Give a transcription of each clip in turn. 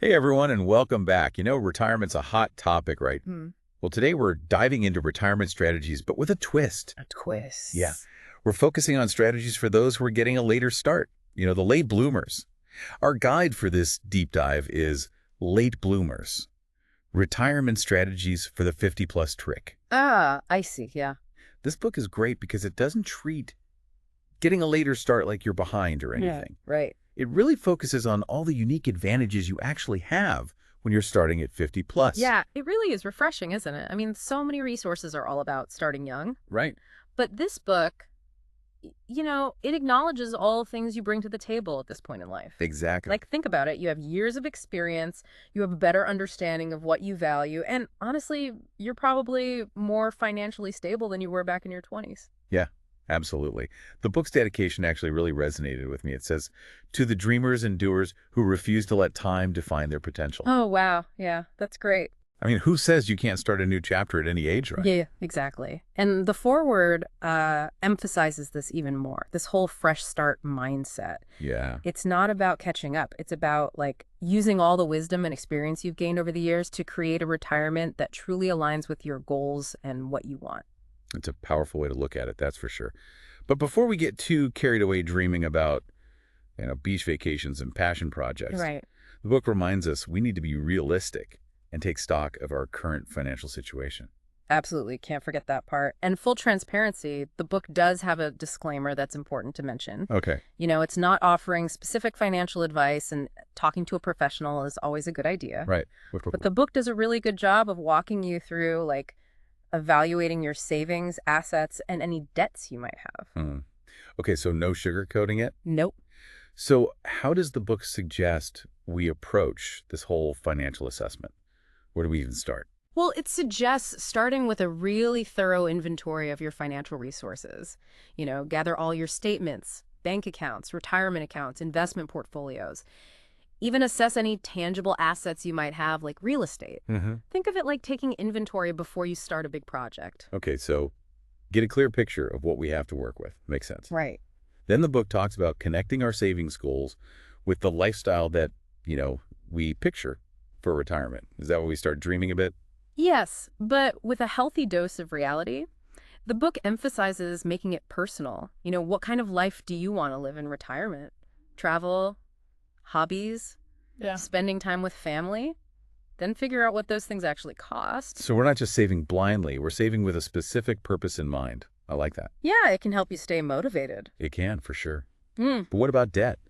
Hey everyone, and welcome back. Retirement's a hot topic, right? Hmm. Well, today we're diving into retirement strategies, but with a twist. A Yeah. twist. We're focusing on strategies for those who are getting a later start, the late bloomers. Our guide for this deep dive is Late Bloomers, Retirement Strategies for the 50-plus Trick. Ah, I see. Yeah. This book is great because it doesn't treat getting a later start like you're behind or Yeah. anything. Right. It really focuses on all the unique advantages you actually have when you're starting at 50 plus. Yeah, it really is refreshing, isn't it? I mean, so many resources are all about starting young. Right. But this book, it acknowledges all things you bring to the table at this point in life. Exactly. Like, think about it. You have years of experience, you have a better understanding of what you value, and honestly, you're probably more financially stable than you were back in your 20s. Yeah, absolutely. The book's dedication actually really resonated with me. It says, to the dreamers and doers who refuse to let time define their potential. Oh, wow. Yeah, that's great. I mean, who says you can't start a new chapter at any age, right? Yeah, exactly. And the foreword emphasizes this even more, this whole fresh start mindset. Yeah. It's not about catching up. It's about using all the wisdom and experience you've gained over the years to create a retirement that truly aligns with your goals and what you want. It's a powerful way to look at it, that's for sure. But before we get too carried away dreaming about, beach vacations and passion projects, Right. the book reminds us we need to be realistic and take stock of our current financial situation. Absolutely. Can't forget that part. And full transparency, the book does have a disclaimer that's important to mention. Okay. It's not offering specific financial advice, and talking to a professional is always a good idea. Right. But the book does a really good job of walking you through, evaluating your savings, assets, and any debts you might have. Okay, so no sugarcoating it? Nope. So how does the book suggest we approach this whole financial assessment? Where do we even start? Well, it suggests starting with a really thorough inventory of your financial resources. Gather all your statements, bank accounts, retirement accounts, investment portfolios. Even assess any tangible assets you might have, like real estate. Think of it like taking inventory before you start a big project. Okay, so get a clear picture of what we have to work with. Makes sense. Right. Then the book talks about connecting our savings goals with the lifestyle that, we picture for retirement. Is that when we start dreaming a bit? Yes, but with a healthy dose of reality. The book emphasizes making it personal. What kind of life do you want to live in retirement? Travel, hobbies, spending time with family? Then figure out what those things actually cost. So we're not just saving blindly, we're saving with a specific purpose in mind. I like that. Yeah, it can help you stay motivated. It can, for sure. Mm. But what about debt?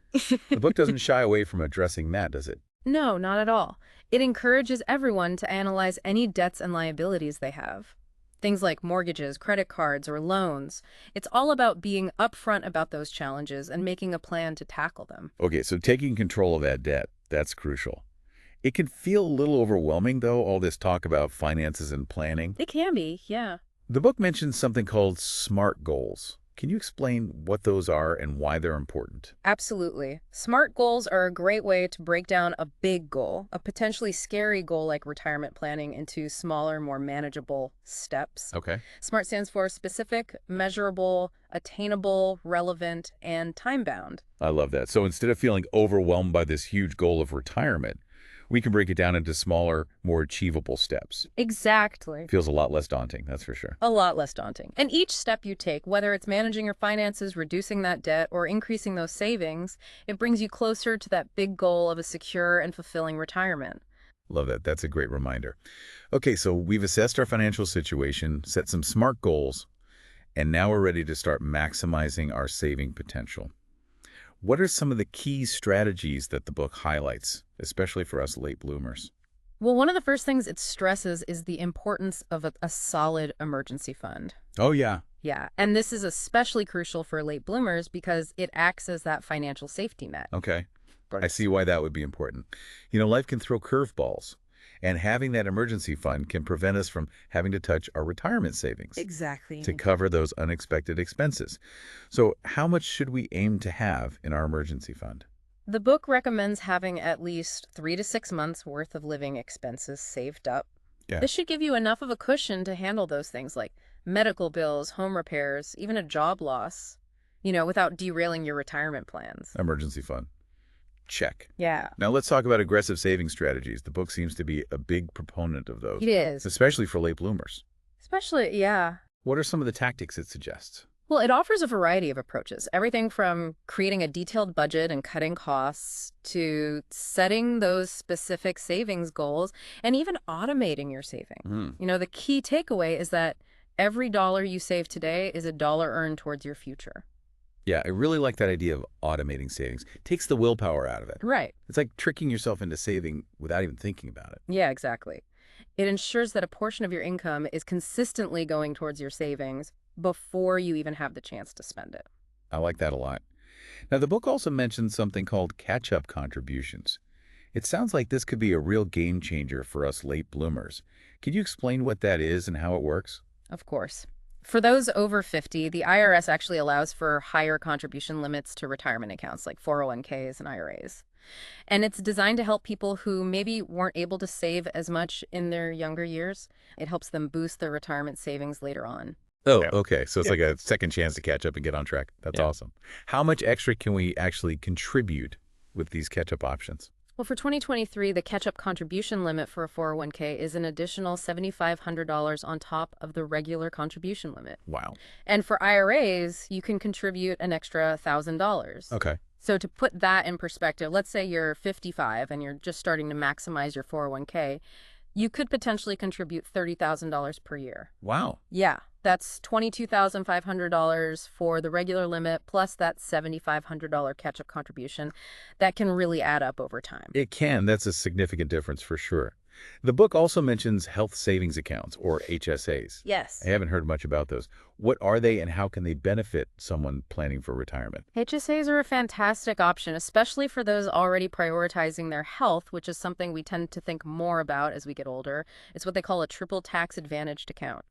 The book doesn't shy away from addressing that, does it? No, not at all. It encourages everyone to analyze any debts and liabilities they have. Things like mortgages, credit cards, or loans. It's all about being upfront about those challenges and making a plan to tackle them. Okay, so taking control of that debt, that's crucial. It can feel a little overwhelming, though, all this talk about finances and planning. It can be, yeah. The book mentions something called SMART goals. Can you explain what those are and why they're important? Absolutely. SMART goals are a great way to break down a big goal, a potentially scary goal like retirement planning, into smaller, more manageable steps. Okay. SMART stands for specific, measurable, attainable, relevant, and time-bound. I love that. So instead of feeling overwhelmed by this huge goal of retirement, we can break it down into smaller, more achievable steps. Exactly. Feels a lot less daunting, that's for sure. A lot less daunting. And each step you take, whether it's managing your finances, reducing that debt, or increasing those savings, it brings you closer to that big goal of a secure and fulfilling retirement. Love that. That's a great reminder. Okay, so we've assessed our financial situation, set some SMART goals, and now we're ready to start maximizing our saving potential. What are some of the key strategies that the book highlights, especially for us late bloomers? Well, one of the first things it stresses is the importance of a solid emergency fund. Oh, yeah. Yeah, and this is especially crucial for late bloomers because it acts as that financial safety net. Okay. I see why that would be important. Life can throw curveballs, and having that emergency fund can prevent us from having to touch our retirement savings Exactly. to cover those unexpected expenses. So how much should we aim to have in our emergency fund? The book recommends having at least 3 to 6 months worth of living expenses saved up. Yeah. This should give you enough of a cushion to handle those things like medical bills, home repairs, even a job loss, without derailing your retirement plans. Emergency fund. Check. Yeah, Now let's talk about aggressive saving strategies. The book seems to be a big proponent of it those, is. especially for late bloomers. Especially, yeah. What are some of the tactics it suggests? Well, it offers a variety of approaches, everything from creating a detailed budget and cutting costs to setting those specific savings goals and even automating your saving. Hmm. The key takeaway is that every dollar you save today is a dollar earned towards your future. Yeah, I really like that idea of automating savings. Takes the willpower out of it. Right. It's like tricking yourself into saving without even thinking about it. Yeah, exactly. It ensures that a portion of your income is consistently going towards your savings before you even have the chance to spend it. I like that a lot. Now, the book also mentions something called catch-up contributions. It sounds like this could be a real game changer for us late bloomers. Could you explain what that is and how it works? Of course. For those over 50, the IRS actually allows for higher contribution limits to retirement accounts like 401ks and IRAs. And it's designed to help people who maybe weren't able to save as much in their younger years. It helps them boost their retirement savings later on. Oh, Yeah. okay. So it's Yeah. like a second chance to catch up and get on track. That's Yeah. awesome. How much extra can we actually contribute with these catch-up options? Well, for 2023, the catch-up contribution limit for a 401k is an additional $7,500 on top of the regular contribution limit. Wow. And for IRAs, you can contribute an extra $1,000. Okay. So to put that in perspective, let's say you're 55 and you're just starting to maximize your 401k, you could potentially contribute $30,000 per year. Wow. Yeah, that's $22,500 for the regular limit plus that $7,500 catch-up contribution. That can really add up over time. It can. That's a significant difference for sure. The book also mentions health savings accounts, or HSAs. Yes. I haven't heard much about those. What are they and how can they benefit someone planning for retirement? HSAs are a fantastic option, especially for those already prioritizing their health, which is something we tend to think more about as we get older. It's what they call a triple tax advantaged account.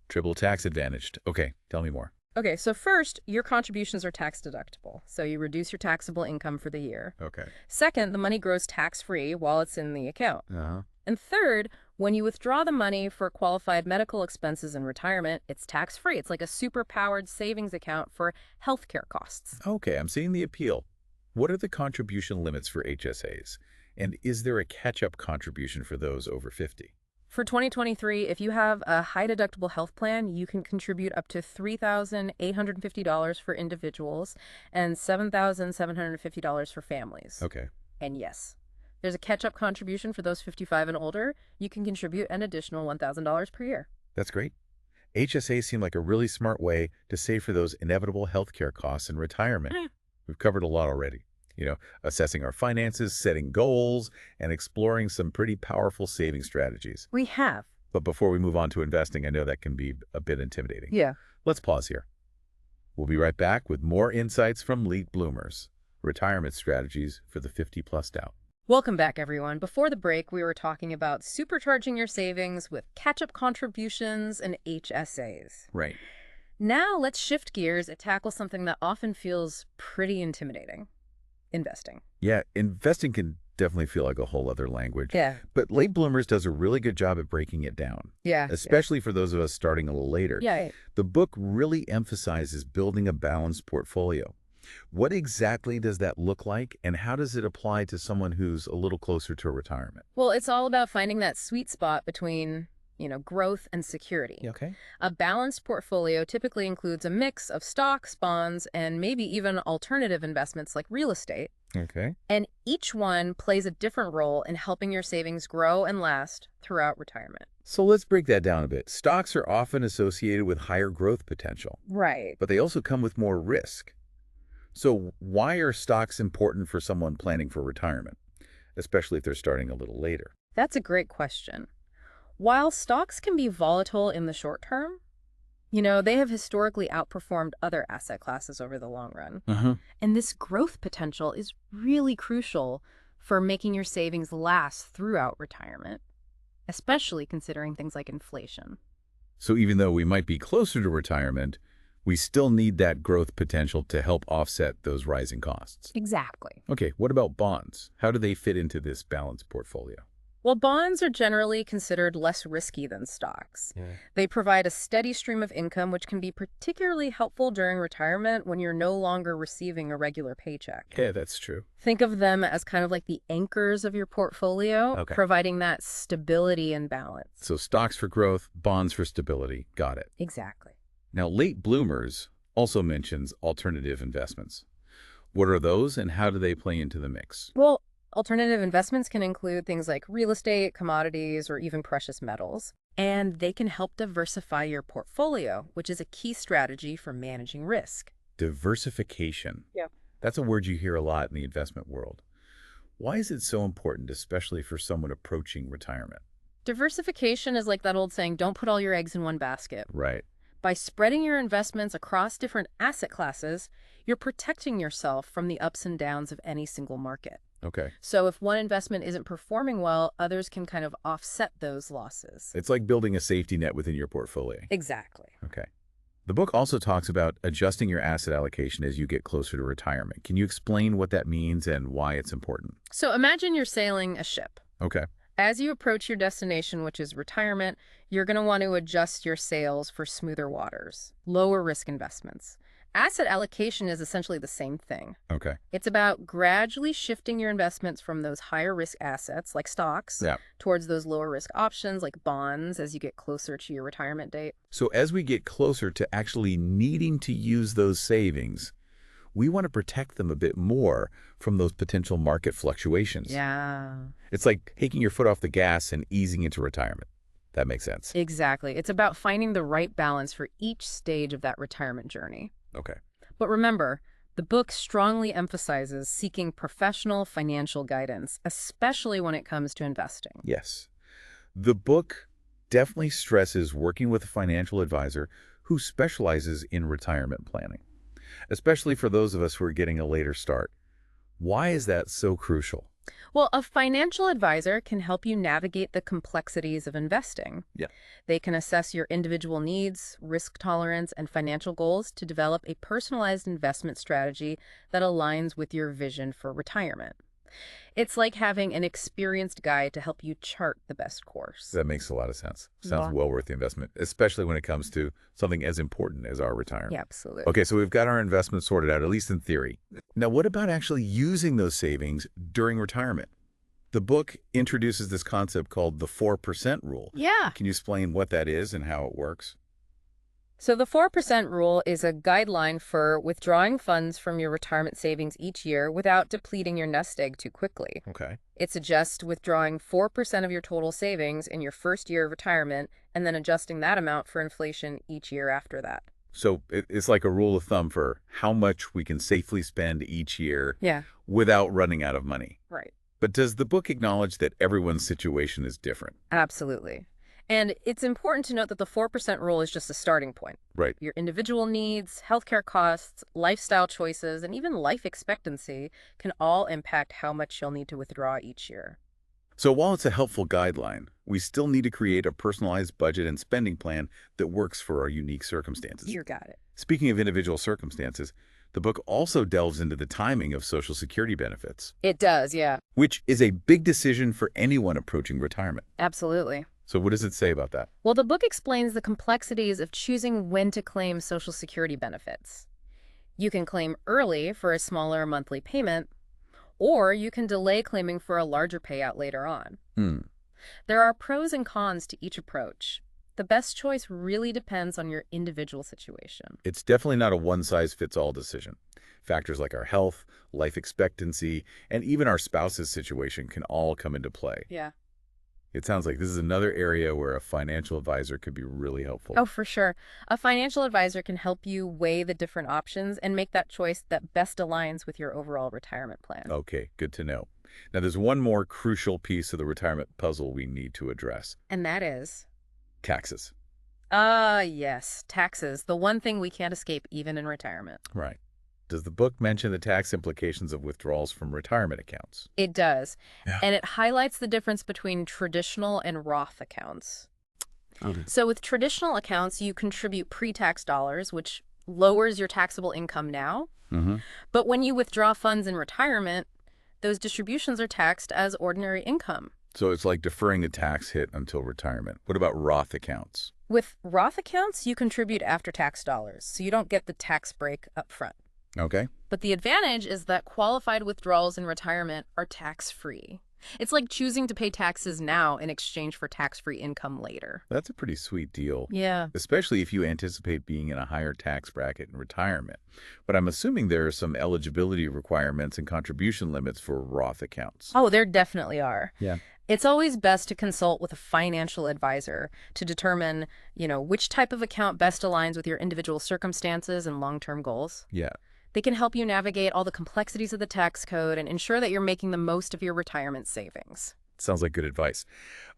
Triple tax advantaged. Okay, tell me more. Okay, so first, your contributions are tax deductible, so you reduce your taxable income for the year. Okay. Second, the money grows tax-free while it's in the account. Uh-huh. And third, when you withdraw the money for qualified medical expenses in retirement, it's tax-free. It's like a super-powered savings account for healthcare costs. Okay, I'm seeing the appeal. What are the contribution limits for HSAs? And is there a catch-up contribution for those over 50? For 2023, if you have a high-deductible health plan, you can contribute up to $3,850 for individuals and $7,750 for families. Okay. And yes, there's a catch-up contribution for those 55 and older. You can contribute an additional $1,000 per year. That's great. HSAs seem like a really smart way to save for those inevitable healthcare costs in retirement. We've covered a lot already. Assessing our finances, setting goals, and exploring some pretty powerful saving strategies. We have. But before we move on to investing, I know that can be a bit intimidating. Yeah. Let's pause here. We'll be right back with more insights from late bloomers, retirement strategies for the 50-plus down. Welcome back, everyone. Before the break, we were talking about supercharging your savings with catch-up contributions and HSAs. Right. Now let's shift gears and tackle something that often feels pretty intimidating. Investing. Yeah, investing can definitely feel like a whole other language. Yeah. But Late Bloomers does a really good job at breaking it down, Yeah. especially for those of us starting a little later. Yeah. The book really emphasizes building a balanced portfolio. What exactly does that look like, and how does it apply to someone who's a little closer to retirement? Well, it's all about finding that sweet spot between, growth and security. Okay. A balanced portfolio typically includes a mix of stocks, bonds, and maybe even alternative investments like real estate. Okay. And each one plays a different role in helping your savings grow and last throughout retirement. So let's break that down a bit. Stocks are often associated with higher growth potential, Right. but they also come with more risk. So why are stocks important for someone planning for retirement, especially if they're starting a little later? That's a great question. While stocks can be volatile in the short term, they have historically outperformed other asset classes over the long run. And this growth potential is really crucial for making your savings last throughout retirement, especially considering things like inflation. So even though we might be closer to retirement, we still need that growth potential to help offset those rising costs. Exactly. Okay, what about bonds? How do they fit into this balanced portfolio? Well, bonds are generally considered less risky than stocks. Yeah. They provide a steady stream of income, which can be particularly helpful during retirement when you're no longer receiving a regular paycheck. Yeah, that's true. Think of them as kind of like the anchors of your portfolio, Okay. providing that stability and balance. So stocks for growth, bonds for stability. Got it. Exactly. Now, late bloomers also mentions alternative investments. What are those and how do they play into the mix? Well, alternative investments can include things like real estate, commodities, or even precious metals. And they can help diversify your portfolio, which is a key strategy for managing risk. Diversification. Yeah. That's a word you hear a lot in the investment world. Why is it so important, especially for someone approaching retirement? Diversification is like that old saying, don't put all your eggs in one basket. Right. By spreading your investments across different asset classes, you're protecting yourself from the ups and downs of any single market. Okay. So if one investment isn't performing well, others can kind of offset those losses. It's like building a safety net within your portfolio. Exactly. Okay. The book also talks about adjusting your asset allocation as you get closer to retirement. Can you explain what that means and why it's important? So imagine you're sailing a ship. Okay. As you approach your destination, which is retirement, you're going to want to adjust your sails for smoother waters, lower risk investments. Asset allocation is essentially the same thing. Okay. It's about gradually shifting your investments from those higher risk assets like stocks Yeah. towards those lower risk options like bonds as you get closer to your retirement date. So as we get closer to actually needing to use those savings, we want to protect them a bit more from those potential market fluctuations. Yeah, It's like taking your foot off the gas and easing into retirement. That makes sense. exactly. It's about finding the right balance for each stage of that retirement journey. Okay. But remember, the book strongly emphasizes seeking professional financial guidance, especially when it comes to investing. Yes. The book definitely stresses working with a financial advisor who specializes in retirement planning, especially for those of us who are getting a later start. Why is that so crucial? Well, a financial advisor can help you navigate the complexities of investing. Yeah. They can assess your individual needs, risk tolerance, and financial goals to develop a personalized investment strategy that aligns with your vision for retirement. It's like having an experienced guide to help you chart the best course. That makes a lot of sense. Sounds Yeah. well worth the investment, especially when it comes to something as important as our retirement. Yeah, absolutely. Okay, so we've got our investments sorted out, at least in theory. Now, what about actually using those savings during retirement? The book introduces this concept called the 4% rule. Yeah. Can you explain what that is and how it works? So the 4% rule is a guideline for withdrawing funds from your retirement savings each year without depleting your nest egg too quickly. Okay. It suggests withdrawing 4% of your total savings in your first year of retirement and then adjusting that amount for inflation each year after that. So it's like a rule of thumb for how much we can safely spend each year Yeah, without running out of money. right. But does the book acknowledge that everyone's situation is different? Absolutely. And it's important to note that the 4% rule is just a starting point. Right. Your individual needs, healthcare costs, lifestyle choices, and even life expectancy can all impact how much you'll need to withdraw each year. So while it's a helpful guideline, we still need to create a personalized budget and spending plan that works for our unique circumstances. You got it. Speaking of individual circumstances, the book also delves into the timing of Social Security benefits, It does, yeah. which is a big decision for anyone approaching retirement. Absolutely. So what does it say about that? Well, the book explains the complexities of choosing when to claim Social Security benefits. You can claim early for a smaller monthly payment, or you can delay claiming for a larger payout later on. There are pros and cons to each approach. The best choice really depends on your individual situation. It's definitely not a one-size-fits-all decision. Factors like our health, life expectancy, and even our spouse's situation can all come into play. Yeah. It sounds like this is another area where a financial advisor could be really helpful. Oh, for sure. A financial advisor can help you weigh the different options and make that choice that best aligns with your overall retirement plan. Okay, good to know. Now, there's one more crucial piece of the retirement puzzle we need to address. And that is? Taxes. Yes, taxes. The one thing we can't escape even in retirement. Right. Does the book mention the tax implications of withdrawals from retirement accounts? It does. Yeah. And it highlights the difference between traditional and Roth accounts. Okay. So with traditional accounts, you contribute pre-tax dollars, which lowers your taxable income now. Mm-hmm. But when you withdraw funds in retirement, those distributions are taxed as ordinary income. So it's like deferring the tax hit until retirement. What about Roth accounts? With Roth accounts, you contribute after-tax dollars, so you don't get the tax break up front. Okay. But the advantage is that qualified withdrawals in retirement are tax-free. It's like choosing to pay taxes now in exchange for tax-free income later. That's a pretty sweet deal. Yeah. Especially if you anticipate being in a higher tax bracket in retirement. But I'm assuming there are some eligibility requirements and contribution limits for Roth accounts. Oh, there definitely are. Yeah. It's always best to consult with a financial advisor to determine, which type of account best aligns with your individual circumstances and long-term goals. Yeah. They can help you navigate all the complexities of the tax code and ensure that you're making the most of your retirement savings. Sounds like good advice.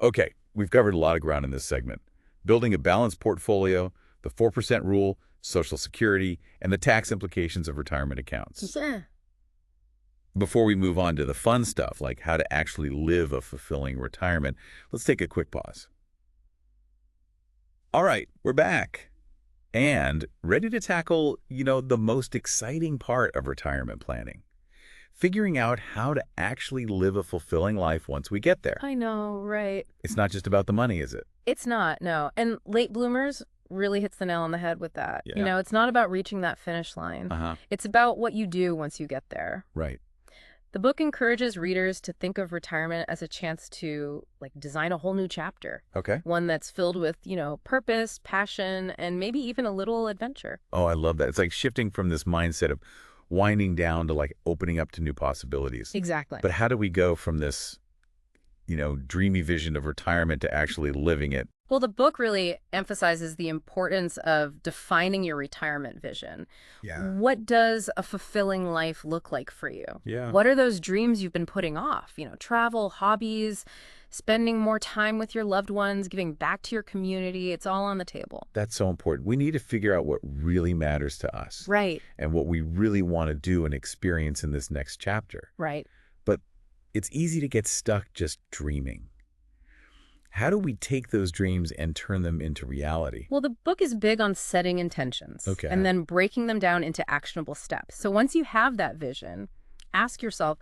Okay, we've covered a lot of ground in this segment. Building a balanced portfolio, the 4% rule, Social Security, and the tax implications of retirement accounts. Yeah. Before we move on to the fun stuff, like how to actually live a fulfilling retirement, let's take a quick pause. All right, we're back. And ready to tackle, the most exciting part of retirement planning. Figuring out how to actually live a fulfilling life once we get there. I know, right? It's not just about the money, is it? It's not, no. And late bloomers really hits the nail on the head with that. Yeah. It's not about reaching that finish line. It's about what you do once you get there. Right. The book encourages readers to think of retirement as a chance to, design a whole new chapter. Okay. One that's filled with, purpose, passion, and maybe even a little adventure. Oh, I love that. It's like shifting from this mindset of winding down to opening up to new possibilities. Exactly. But how do we go from this, dreamy vision of retirement to actually living it? Well, the book really emphasizes the importance of defining your retirement vision. Yeah. What does a fulfilling life look like for you? Yeah. What are those dreams you've been putting off? Travel, hobbies, spending more time with your loved ones, giving back to your community. It's all on the table. That's so important. We need to figure out what really matters to us. Right. And what we really want to do and experience in this next chapter. Right. But it's easy to get stuck just dreaming. How do we take those dreams and turn them into reality? Well, the book is big on setting intentions and then breaking them down into actionable steps. So once you have that vision, ask yourself,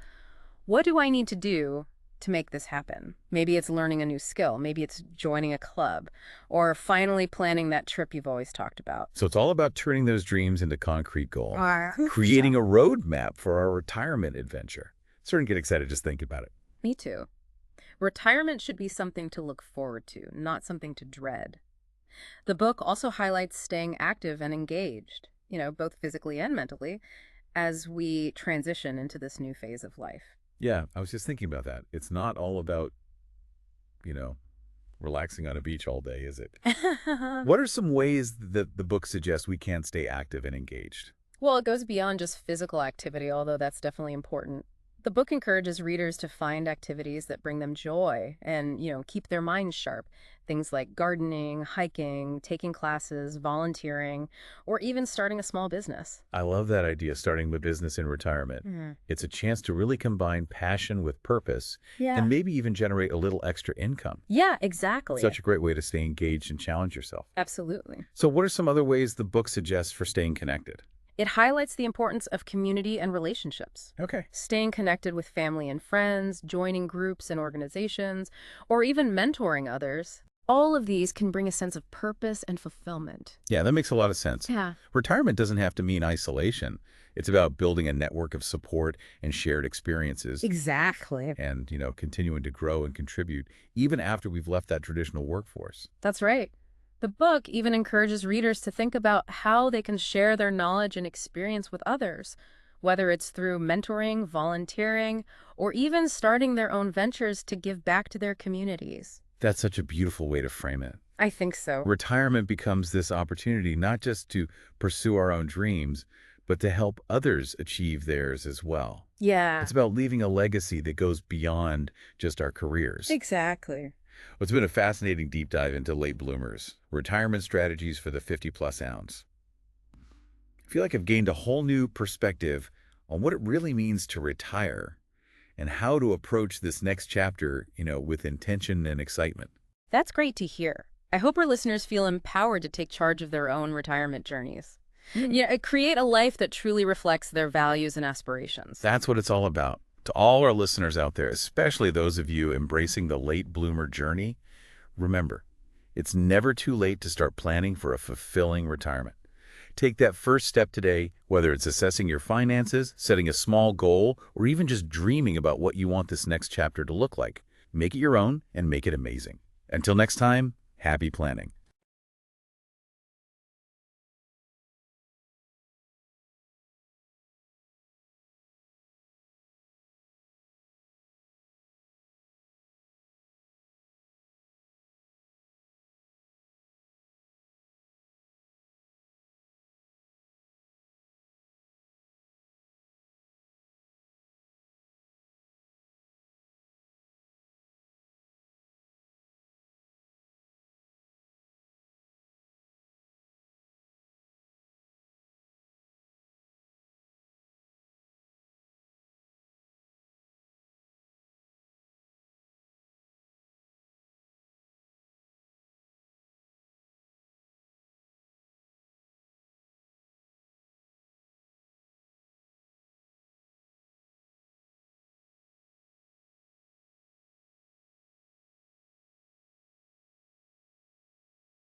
what do I need to do to make this happen? Maybe it's learning a new skill. Maybe it's joining a club or finally planning that trip you've always talked about. So it's all about turning those dreams into concrete goals, creating a roadmap for our retirement adventure. Starting to get excited just thinking about it. Me too. Retirement should be something to look forward to, not something to dread. The book also highlights staying active and engaged, both physically and mentally, as we transition into this new phase of life. Yeah, I was just thinking about that. It's not all about, relaxing on a beach all day, is it? What are some ways that the book suggests we can stay active and engaged? Well, it goes beyond just physical activity, although that's definitely important. The book encourages readers to find activities that bring them joy and, keep their minds sharp. Things like gardening, hiking, taking classes, volunteering, or even starting a small business. I love that idea, starting a business in retirement. It's a chance to really combine passion with purpose and maybe even generate a little extra income. Yeah, exactly. Such a great way to stay engaged and challenge yourself. Absolutely. So what are some other ways the book suggests for staying connected? It highlights the importance of community and relationships. Okay. Staying connected with family and friends, joining groups and organizations, or even mentoring others. All of these can bring a sense of purpose and fulfillment. Yeah, that makes a lot of sense. Yeah. Retirement doesn't have to mean isolation. It's about building a network of support and shared experiences. Exactly. And, continuing to grow and contribute even after we've left that traditional workforce. That's right. The book even encourages readers to think about how they can share their knowledge and experience with others, whether it's through mentoring, volunteering, or even starting their own ventures to give back to their communities. That's such a beautiful way to frame it. I think so. Retirement becomes this opportunity not just to pursue our own dreams, but to help others achieve theirs as well. Yeah. It's about leaving a legacy that goes beyond just our careers. Exactly. Well, it's been a fascinating deep dive into late bloomers, retirement strategies for the 50-plus ounce. I feel like I've gained a whole new perspective on what it really means to retire and how to approach this next chapter, with intention and excitement. That's great to hear. I hope our listeners feel empowered to take charge of their own retirement journeys. Create a life that truly reflects their values and aspirations. That's what it's all about. To all our listeners out there, especially those of you embracing the late bloomer journey, remember, it's never too late to start planning for a fulfilling retirement. Take that first step today, whether it's assessing your finances, setting a small goal, or even just dreaming about what you want this next chapter to look like. Make it your own and make it amazing. Until next time, happy planning.